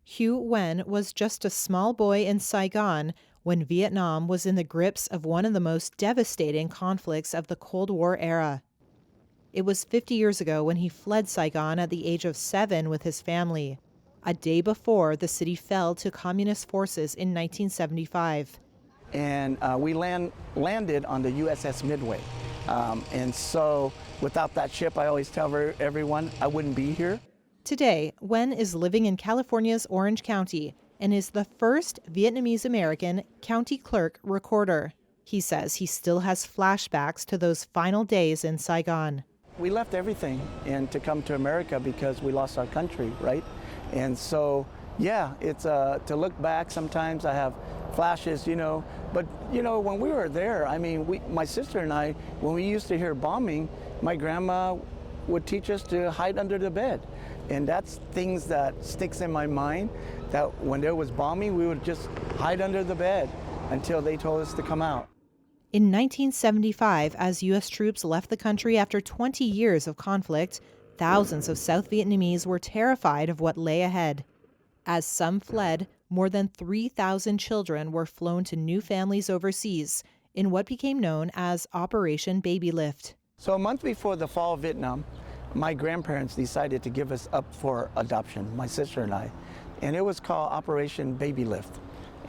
Hugh Nguyen was just a small boy in Saigon when Vietnam was in the grips of one of the most devastating conflicts of the Cold War era. It was 50 years ago when he fled Saigon at the age of 7 with his family, a day before the city fell to communist forces in 1975. And we landed on the USS Midway. And so without that ship, I always tell everyone I wouldn't be here. Today, Nguyen is living in California's Orange County and is the first Vietnamese-American County Clerk-Recorder. He says he still has flashbacks to those final days in Saigon. We left everything and to come to America because we lost our country, right? And so, yeah, it's to look back. Sometimes I have flashes, but when we were there, I mean, my sister and I, when we used to hear bombing, my grandma would teach us to hide under the bed. And that's things that sticks in my mind, that when there was bombing, we would just hide under the bed until they told us to come out. In 1975, as U.S. troops left the country after 20 years of conflict, thousands of South Vietnamese were terrified of what lay ahead. As some fled, more than 3,000 children were flown to new families overseas in what became known as Operation Baby Lift. So a month before the fall of Vietnam, my grandparents decided to give us up for adoption, my sister and I, and it was called Operation Baby Lift.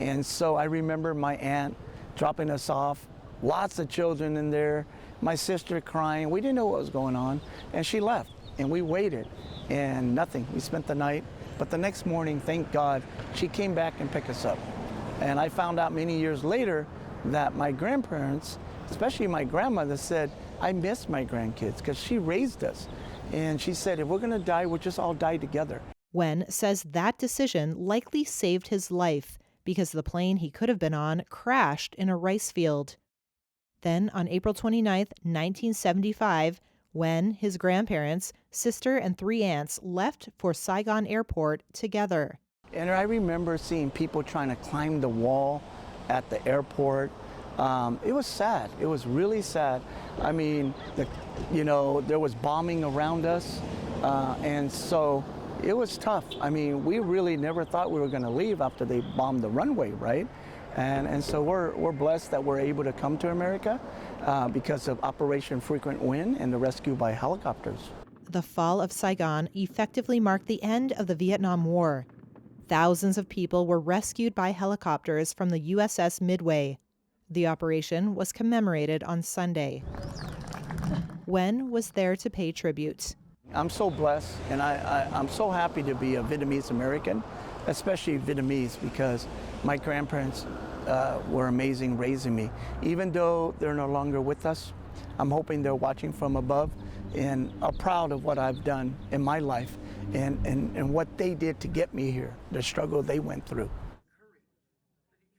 And so I remember my aunt dropping us off, lots of children in there, my sister crying. We didn't know what was going on, and she left, and we waited, and nothing. We spent the night, but the next morning, thank God, she came back and picked us up. And I found out many years later that my grandparents, especially my grandmother, said, I miss my grandkids because she raised us. And she said, if we're going to die, we'll just all die together. Nguyen says that decision likely saved his life because the plane he could have been on crashed in a rice field. Then, on April 29, 1975, Nguyen, his grandparents, sister, and 3 aunts left for Saigon Airport together. And I remember seeing people trying to climb the wall at the airport. It was sad. It was really sad. I mean, there was bombing around us, and so it was tough. I mean, we really never thought we were going to leave after they bombed the runway, right? And so we're blessed that we're able to come to America because of Operation Frequent Wind and the rescue by helicopters. The fall of Saigon effectively marked the end of the Vietnam War. Thousands of people were rescued by helicopters from the USS Midway. The operation was commemorated on Sunday. Nguyen was there to pay tribute. I'm so blessed, and I'm so happy to be a Vietnamese-American, especially Vietnamese, because my grandparents were amazing raising me. Even though they're no longer with us, I'm hoping they're watching from above and are proud of what I've done in my life and what they did to get me here, the struggle they went through.